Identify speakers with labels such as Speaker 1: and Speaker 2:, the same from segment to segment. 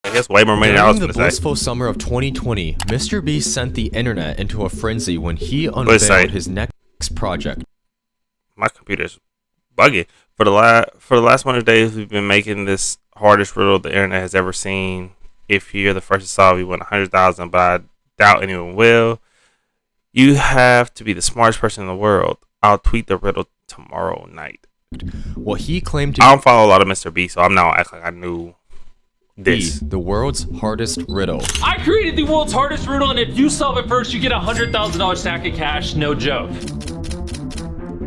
Speaker 1: I guess way more money than I was
Speaker 2: During
Speaker 1: gonna
Speaker 2: the
Speaker 1: say.
Speaker 2: blissful summer of 2020, MrBeast sent the internet into a frenzy when he unveiled his next project.
Speaker 1: My computer's bugging. For the last 100 days, we've been making this hardest riddle the internet has ever seen. If you're the first to solve, we win 100,000, but I doubt anyone will. You have to be the smartest person in the world. I'll tweet the riddle tomorrow night.
Speaker 2: What he claimed to
Speaker 1: I don't follow a lot of MrBeast, so I'm not acting like I knew this.
Speaker 2: be the world's hardest riddle.
Speaker 3: I created the world's hardest riddle, and if you solve it first, you get a $100,000 stack of cash. No joke.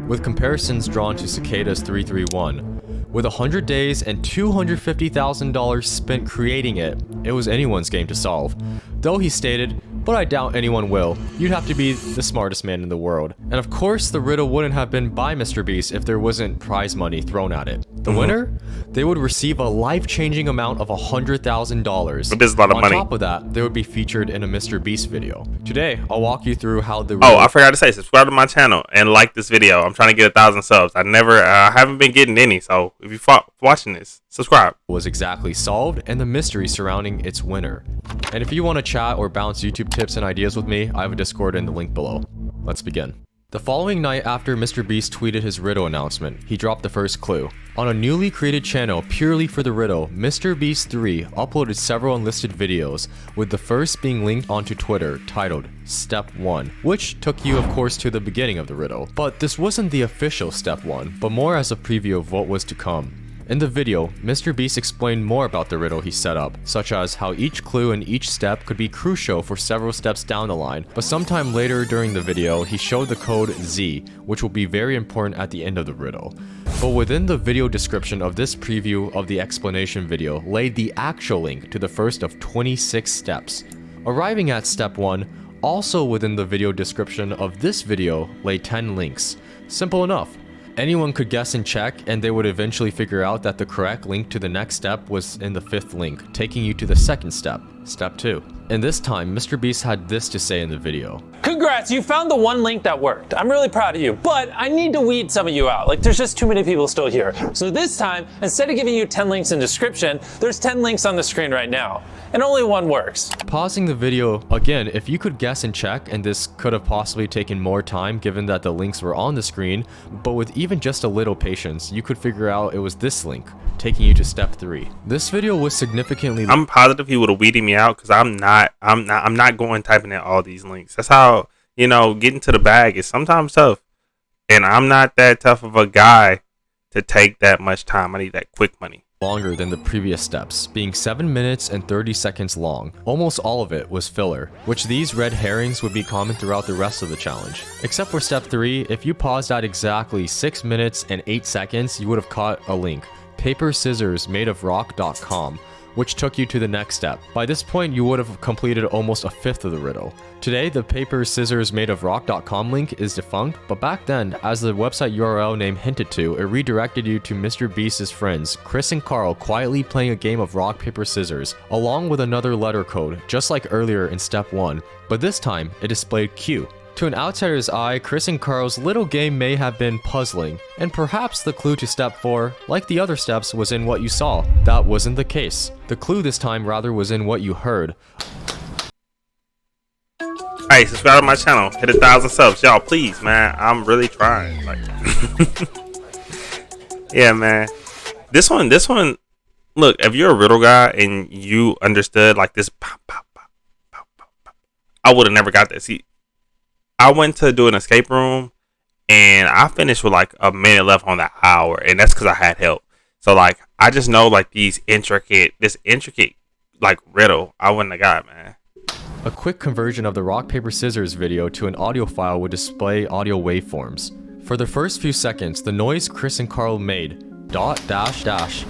Speaker 2: With comparisons drawn to Cicada's 331. With 100 days and $250,000 spent creating it, it was anyone's game to solve. Though he stated, "But I doubt anyone will. You'd have to be the smartest man in the world." And of course, the riddle wouldn't have been by MrBeast if there wasn't prize money thrown at it. The winner? They would receive a life-changing amount of $100,000.
Speaker 1: But this is a lot of money.
Speaker 2: On top of that, they would be featured in a MrBeast video. Today, I'll walk you through how the
Speaker 1: Oh, I forgot to say, subscribe to my channel and like this video. I'm trying to get 1,000 subs. I haven't been getting any, so if you're watching this, subscribe.
Speaker 2: Was exactly solved and the mystery surrounding its winner. And if you want to chat or bounce YouTube tips and ideas with me, I have a Discord in the link below. Let's begin. The following night after MrBeast tweeted his riddle announcement, he dropped the first clue. On a newly created channel purely for the riddle, MrBeast3 uploaded several unlisted videos, with the first being linked onto Twitter titled Step 1, which took you of course to the beginning of the riddle. But this wasn't the official Step 1, but more as a preview of what was to come. In the video, MrBeast explained more about the riddle he set up, such as how each clue and each step could be crucial for several steps down the line, but sometime later during the video, he showed the code Z, which will be very important at the end of the riddle. But within the video description of this preview of the explanation video laid the actual link to the first of 26 steps. Arriving at step 1, also within the video description of this video lay 10 links. Simple enough. Anyone could guess and check, and they would eventually figure out that the correct link to the next step was in the 5th link, taking you to the second step, step 2. And this time, MrBeast had this to say in the video.
Speaker 3: Congrats, you found the one link that worked. I'm really proud of you, but I need to weed some of you out. Like, there's just too many people still here. So this time, instead of giving you 10 links in description, there's 10 links on the screen right now. And only one works.
Speaker 2: Pausing the video, again, if you could guess and check, and this could have possibly taken more time given that the links were on the screen, but with even just a little patience, you could figure out it was this link, taking you to step 3. This video was significantly...
Speaker 1: I'm positive he would have weeded me out, because I'm not going typing in all these links. That's how, getting to the bag is sometimes tough. And I'm not that tough of a guy to take that much time. I need that quick money.
Speaker 2: Longer than the previous steps, being 7 minutes and 30 seconds long. Almost all of it was filler, which these red herrings would be common throughout the rest of the challenge. Except for step 3, if you paused at exactly 6 minutes and 8 seconds, you would have caught a link, paperscissorsmadeofrock.com, which took you to the next step. By this point, you would have completed almost a fifth of the riddle. Today, the paperscissorsmadeofrock.com link is defunct, but back then, as the website URL name hinted to, it redirected you to MrBeast's friends, Chris and Carl, quietly playing a game of rock, paper, scissors, along with another letter code, just like earlier in step 1, but this time, it displayed Q. To an outsider's eye, Chris and Carl's little game may have been puzzling, and perhaps the clue to step 4, like the other steps, was in what you saw. That wasn't the case. The clue this time rather was in what you heard.
Speaker 1: Hey, subscribe to my channel. Hit 1,000 subs. Y'all, please, man. I'm really trying. Like, yeah, man. This one, look, if you're a riddle guy and you understood like this, I would have never got that. See, I went to do an escape room and I finished with like a minute left on the hour, and that's because I had help. So like I just know like this intricate like riddle I wouldn't have got, man.
Speaker 2: A quick conversion of the rock paper scissors video to an audio file would display audio waveforms. For the first few seconds, the noise Chris and Carl made, dot dash dash,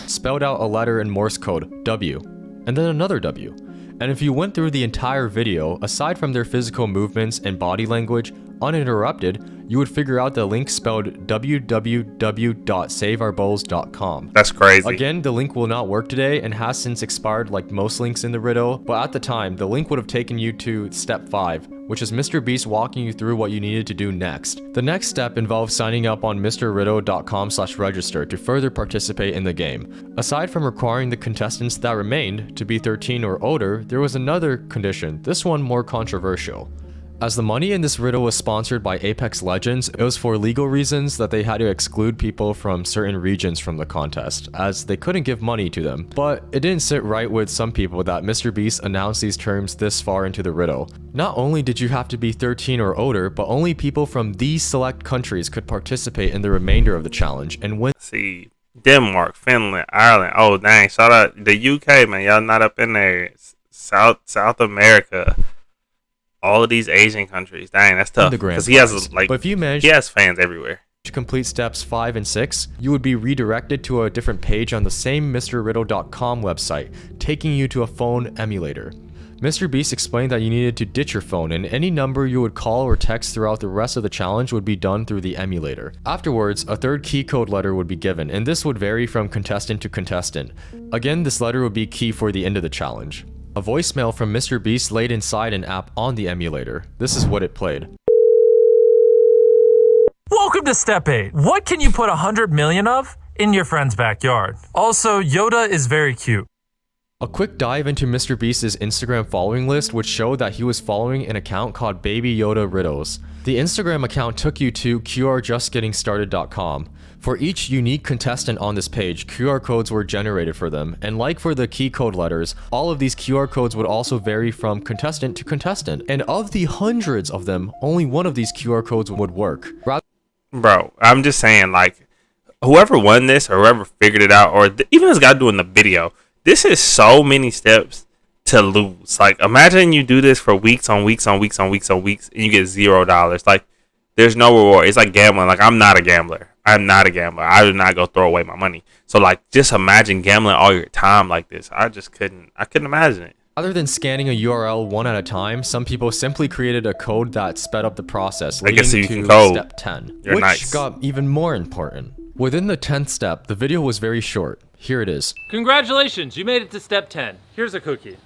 Speaker 2: spelled out a letter in Morse code, W, and then another W. And if you went through the entire video, aside from their physical movements and body language, uninterrupted, you would figure out the link spelled www.saveourbowls.com.
Speaker 1: That's crazy.
Speaker 2: Again, the link will not work today and has since expired like most links in the riddle, but at the time, the link would have taken you to step 5, which is MrBeast walking you through what you needed to do next. The next step involves signing up on mrriddle.com/register to further participate in the game. Aside from requiring the contestants that remained to be 13 or older, there was another condition, this one more controversial. As the money in this riddle was sponsored by Apex Legends, it was for legal reasons that they had to exclude people from certain regions from the contest, as they couldn't give money to them. But it didn't sit right with some people that MrBeast announced these terms this far into the riddle. Not only did you have to be 13 or older, but only people from these select countries could participate in the remainder of the challenge and win.
Speaker 1: See, Denmark, Finland, Ireland. Oh dang! Shout out the UK, man. Y'all not up in there. South America. All of these Asian countries. Dang, that's tough. Because he has like,
Speaker 2: but if you manage
Speaker 1: he has fans everywhere.
Speaker 2: to complete steps 5 and 6, you would be redirected to a different page on the same mrriddle.com website, taking you to a phone emulator. MrBeast explained that you needed to ditch your phone, and any number you would call or text throughout the rest of the challenge would be done through the emulator. Afterwards, a third key code letter would be given, and this would vary from contestant to contestant. Again, this letter would be key for the end of the challenge. A voicemail from MrBeast laid inside an app on the emulator. This is what it played.
Speaker 4: Welcome to step 8. What can you put 100 million of in your friend's backyard? Also, Yoda is very cute.
Speaker 2: A quick dive into MrBeast's Instagram following list would show that he was following an account called Baby Yoda Riddles. The Instagram account took you to qrjustgettingstarted.com. For each unique contestant on this page, QR codes were generated for them, and like for the key code letters, all of these QR codes would also vary from contestant to contestant. And of the hundreds of them, only one of these QR codes would work.
Speaker 1: Bro, I'm just saying, like, whoever won this or whoever figured it out, or even this guy doing the video, this is so many steps to lose. Like, imagine you do this for weeks on weeks on weeks on weeks on weeks, and you get $0. Like, there's no reward. It's like gambling. Like, I'm not a gambler. I do not go throw away my money. So, like, just imagine gambling all your time like this. I couldn't imagine it.
Speaker 2: Rather than scanning a URL one at a time, some people simply created a code that sped up the process,
Speaker 1: I guess
Speaker 2: leading
Speaker 1: you
Speaker 2: to
Speaker 1: can
Speaker 2: step 10,
Speaker 1: You're
Speaker 2: which
Speaker 1: nice.
Speaker 2: got even more important. Within the 10th step, the video was very short. Here it is.
Speaker 4: Congratulations, you made it to step 10. Here's a cookie.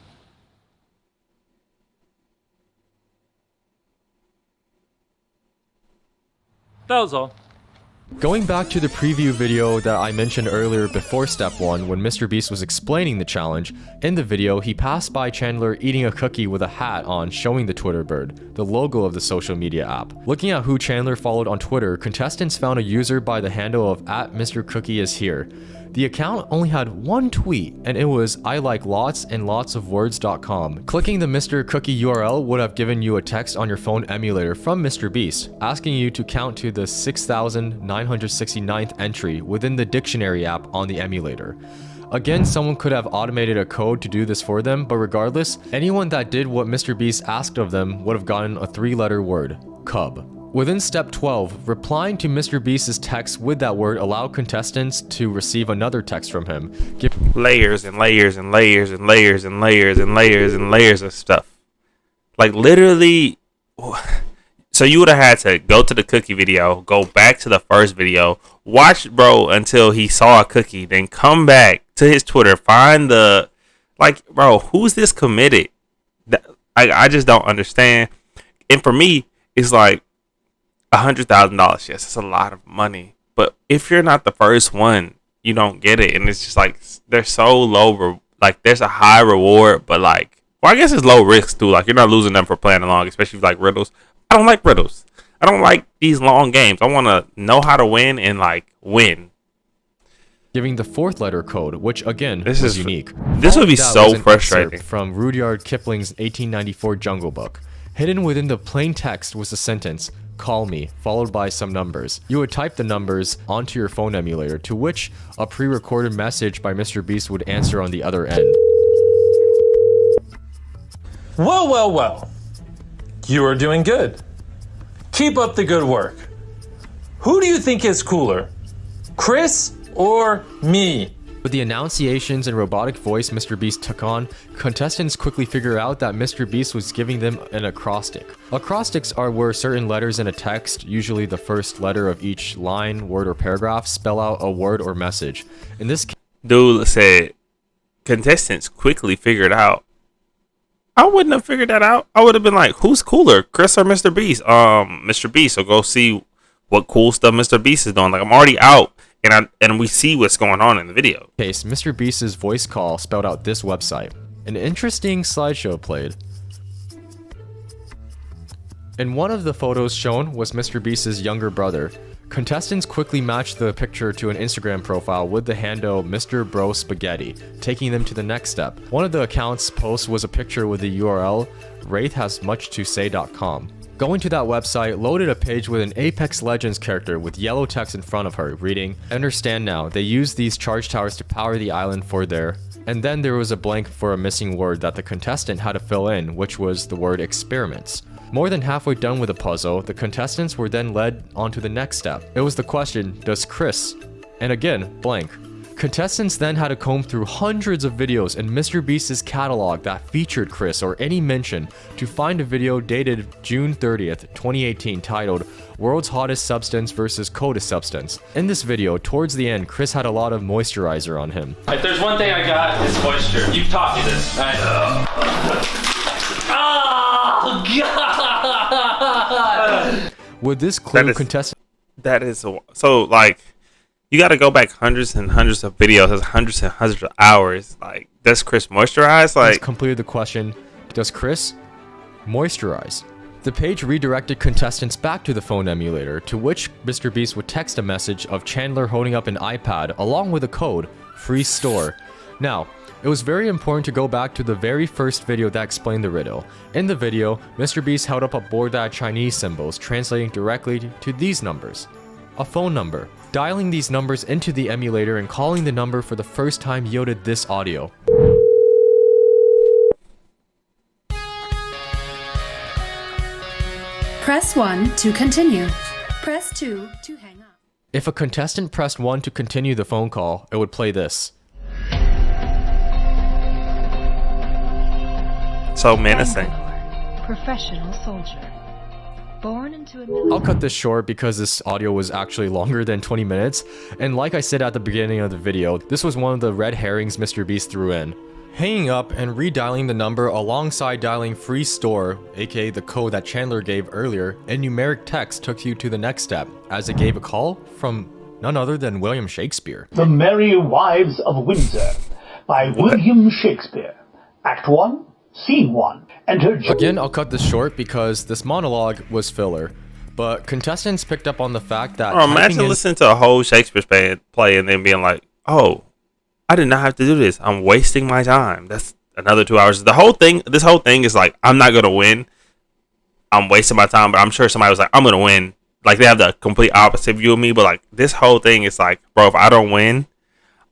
Speaker 4: That was all.
Speaker 2: Going back to the preview video that I mentioned earlier before step 1 when MrBeast was explaining the challenge, in the video he passed by Chandler eating a cookie with a hat on showing the Twitter bird, the logo of the social media app. Looking at who Chandler followed on Twitter, contestants found a user by the handle of @MrCookieIsHere. The account only had one tweet, and it was I like lots and lots of words.com. Clicking the Mr. Cookie URL would have given you a text on your phone emulator from MrBeast, asking you to count to the 6,969th entry within the dictionary app on the emulator. Again, someone could have automated a code to do this for them, but regardless, anyone that did what MrBeast asked of them would have gotten a 3-letter word, cub. Within step 12, replying to MrBeast's text with that word allowed contestants to receive another text from him.
Speaker 1: Layers and layers and layers and layers and layers and layers and layers of stuff. Like, literally, so you would have had to go to the cookie video, go back to the first video, watch bro until he saw a cookie, then come back to his Twitter, find the, like, bro, who's this committed? I just don't understand. And for me, it's like, $100,000, yes, it's a lot of money. But if you're not the first one, you don't get it. And it's just like, they're so low, like, there's a high reward, but like, well, I guess it's low risk too. Like, you're not losing them for playing along, especially if you like riddles. I don't like riddles. I don't like these long games. I want to know how to win and like win.
Speaker 2: Giving the 4th letter code, which again was unique.
Speaker 1: This would be so frustrating.
Speaker 2: From Rudyard Kipling's 1894 Jungle Book. Hidden within the plain text was the sentence, "Call me," followed by some numbers. You would type the numbers onto your phone emulator, to which a pre-recorded message by MrBeast would answer on the other end.
Speaker 3: Well, well, well. You are doing good. Keep up the good work. Who do you think is cooler? Chris or me?
Speaker 2: With the enunciations and robotic voice MrBeast took on, contestants quickly figure out that MrBeast was giving them an acrostic. Acrostics are where certain letters in a text, usually the first letter of each line, word, or paragraph, spell out a word or message. In this case,
Speaker 1: dude said contestants quickly figured out. I wouldn't have figured that out. I would have been like, who's cooler, Chris or MrBeast? MrBeast. So go see what cool stuff MrBeast is doing. Like, I'm already out. And we see what's going on in the video.
Speaker 2: Case, MrBeast's voice call spelled out this website. An interesting slideshow played. In one of the photos shown was MrBeast's younger brother. Contestants quickly matched the picture to an Instagram profile with the handle Mr. Bro Spaghetti, taking them to the next step. One of the account's posts was a picture with the URL wraithhasmuchtosay.com. Going to that website loaded a page with an Apex Legends character with yellow text in front of her, reading, "Understand now, they use these charge towers to power the island for their..." And then there was a blank for a missing word that the contestant had to fill in, which was the word experiments. More than halfway done with the puzzle, the contestants were then led on to the next step. It was the question, does Chris? And again, blank. Contestants then had to comb through hundreds of videos in MrBeast's catalog that featured Chris or any mention to find a video dated June 30th, 2018 titled World's Hottest Substance vs. Coldest Substance. In this video, towards the end, Chris had a lot of moisturizer on him.
Speaker 3: If there's one thing I got, it's moisture. You've taught me this. Oh, God!
Speaker 2: With this clue, contestant...
Speaker 1: That is... So, like... You got to go back hundreds and hundreds of videos, there's hundreds and hundreds of hours. Like, does Chris moisturize? Like,
Speaker 2: completed the question, does Chris moisturize? The page redirected contestants back to the phone emulator, to which MrBeast would text a message of Chandler holding up an iPad along with a code, free store. Now, it was very important to go back to the very first video that explained the riddle. In the video, MrBeast held up a board that had Chinese symbols, translating directly to these numbers. A phone number. Dialing these numbers into the emulator and calling the number for the first time yielded this audio.
Speaker 5: Press 1 to continue. Press 2 to hang up.
Speaker 2: If a contestant pressed 1 to continue the phone call, it would play this.
Speaker 1: So menacing.
Speaker 5: Professional soldier. Born into a military...
Speaker 2: I'll cut this short because this audio was actually longer than 20 minutes, and like I said at the beginning of the video, this was one of the red herrings MrBeast threw in. Hanging up and redialing the number alongside dialing free store, aka the code that Chandler gave earlier, in numeric text took you to the next step, as it gave a call from none other than William Shakespeare.
Speaker 6: The Merry Wives of Windsor by William Shakespeare. Act 1, Scene 1.
Speaker 2: Again, I'll cut this short because this monologue was filler, but contestants picked up on the fact that...
Speaker 1: Oh, imagine listening to a whole Shakespeare play and then being like, oh, I did not have to do this. I'm wasting my time. That's another 2 hours. This whole thing is like, I'm not going to win. I'm wasting my time, but I'm sure somebody was like, I'm going to win. Like, they have the complete opposite view of me, but like, this whole thing is like, bro, if I don't win,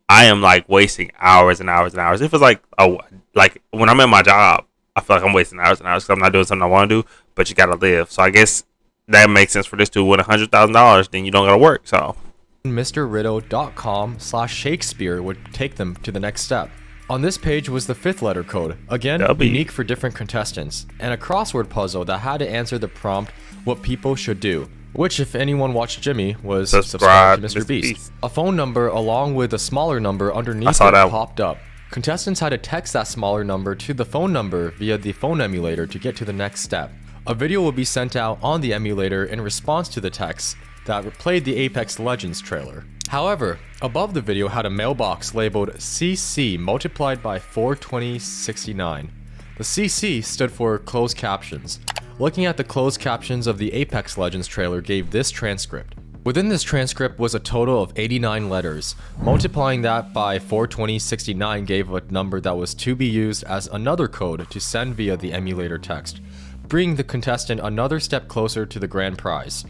Speaker 1: I am like wasting hours and hours and hours. If it's like, oh, like when I'm at my job, I feel like I'm wasting hours and hours because I'm not doing something I want to do, but you got to live. So I guess that makes sense for this to win $100,000, then you don't got to work. So
Speaker 2: mrriddle.com/Shakespeare would take them to the next step. On this page was the 5th letter code, again unique for different contestants, and a crossword puzzle that had to answer the prompt, what people should do, which if anyone watched Jimmy was subscribe to MrBeast. A phone number along with a smaller number underneath it popped up. Contestants had to text that smaller number to the phone number via the phone emulator to get to the next step. A video will be sent out on the emulator in response to the text that played the Apex Legends trailer. However, above the video had a mailbox labeled CC multiplied by 42069. The CC stood for closed captions. Looking at the closed captions of the Apex Legends trailer gave this transcript. Within this transcript was a total of 89 letters. Multiplying that by 42069 gave a number that was to be used as another code to send via the emulator text, bringing the contestant another step closer to the grand prize.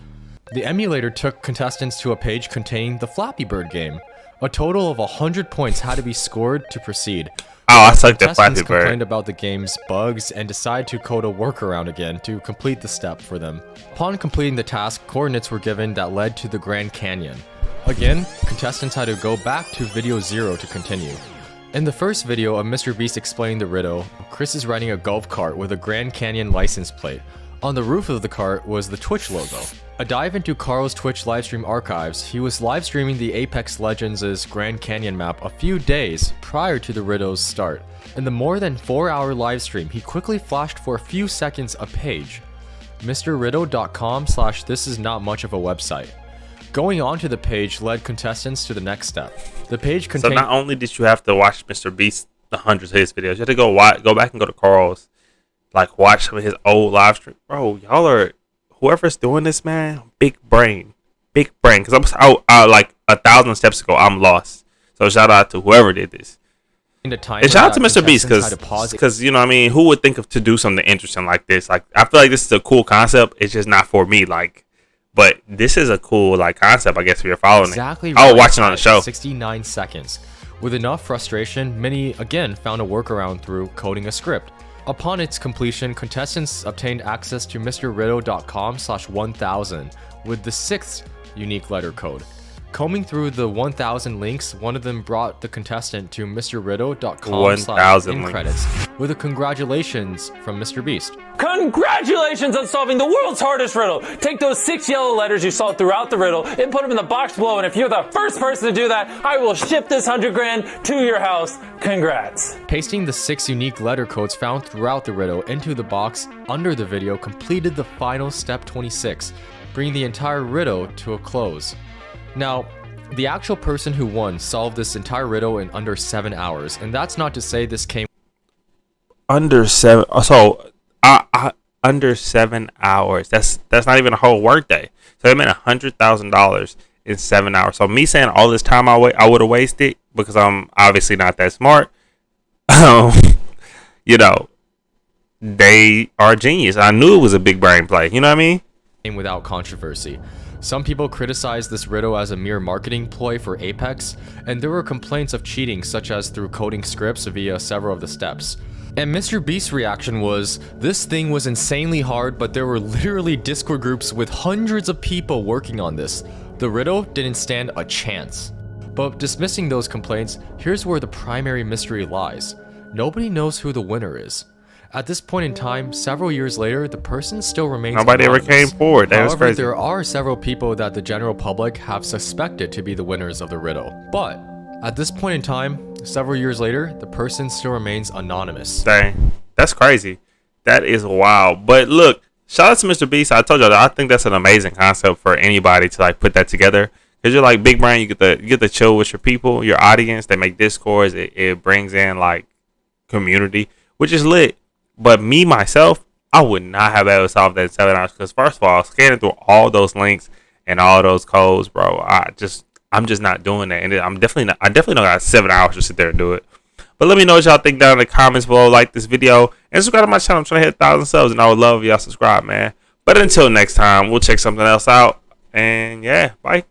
Speaker 2: The emulator took contestants to a page containing the Flappy Bird game. A total of 100 points had to be scored to proceed.
Speaker 1: Oh, I sucked at Flappy Bird.
Speaker 2: Complained about the game's bugs and decided to code a workaround again to complete the step for them. Upon completing the task, coordinates were given that led to the Grand Canyon. Again, contestants had to go back to video 0 to continue. In the first video of MrBeast explaining the riddle, Chris is riding a golf cart with a Grand Canyon license plate. On the roof of the cart was the Twitch logo. A dive into Carl's Twitch livestream archives, he was livestreaming the Apex Legends' Grand Canyon map a few days prior to the riddle's start. In the more than 4-hour livestream, he quickly flashed for a few seconds a page. mrriddle.com/this is not much of a website. Going on to the page led contestants to the next step. The page contained...
Speaker 1: So not only did you have to watch MrBeast, the hundreds of his videos, you had to go back and go to Carl's, like watch some of his old live stream. Bro, y'all are, whoever's doing this, man, big brain. Because I like 1,000 steps ago, I'm lost. So shout out to whoever did this. And shout out to MrBeast because you know what I mean, who would think of to do something interesting like this? Like I feel like this is a cool concept. It's just not for me. Like, but this is a cool like concept, I guess, if you're following it. I was watching on the show.
Speaker 2: 69 seconds. With enough frustration, many again found a workaround through coding a script. Upon its completion, contestants obtained access to mrriddle.com/1000 with the 6th unique letter code. Combing through the 1,000 links, one of them brought the contestant to mrriddle.com/in-credits with a congratulations from MrBeast.
Speaker 3: Congratulations on solving the world's hardest riddle. Take those 6 yellow letters you saw throughout the riddle and put them in the box below. And if you're the first person to do that, I will ship this 100 grand to your house. Congrats.
Speaker 2: Pasting the 6 unique letter codes found throughout the riddle into the box under the video completed the final step 26, bringing the entire riddle to a close. Now, the actual person who won solved this entire riddle in under 7 hours, and that's not to say this came
Speaker 1: under 7. So, under 7 hours. That's not even a whole workday. So it meant $100,000 in 7 hours. So me saying all this time I would have wasted because I'm obviously not that smart. You know, they are genius. I knew it was a big brain play. You know what I mean?
Speaker 2: Without controversy. Some people criticized this riddle as a mere marketing ploy for Apex, and there were complaints of cheating such as through coding scripts via several of the steps. And MrBeast's reaction was, this thing was insanely hard, but there were literally Discord groups with hundreds of people working on this. The riddle didn't stand a chance. But dismissing those complaints, here's where the primary mystery lies. Nobody knows who the winner is. At this point in time, several years later, the person still remains
Speaker 1: Nobody
Speaker 2: anonymous.
Speaker 1: ever came forward. That was
Speaker 2: However,
Speaker 1: crazy.
Speaker 2: there are several people that the general public have suspected to be the winners of the riddle. But at this point in time, several years later, the person still remains anonymous.
Speaker 1: Dang, that's crazy. That is wild. But look, shout out to MrBeast. I told you I think that's an amazing concept for anybody to like put that together. Cause you're like big brain. You get to chill with your people, your audience. They make discords. It brings in like community, which is lit. But me, myself, I would not have able to solve that in 7 hours. Because first of all, scanning through all those links and all those codes, bro, I'm just not doing that. And I definitely don't got 7 hours to sit there and do it. But let me know what y'all think down in the comments below. Like this video and subscribe to my channel. I'm trying to hit 1,000 subs, and I would love if y'all subscribe, man. But until next time, we'll check something else out. And yeah, bye.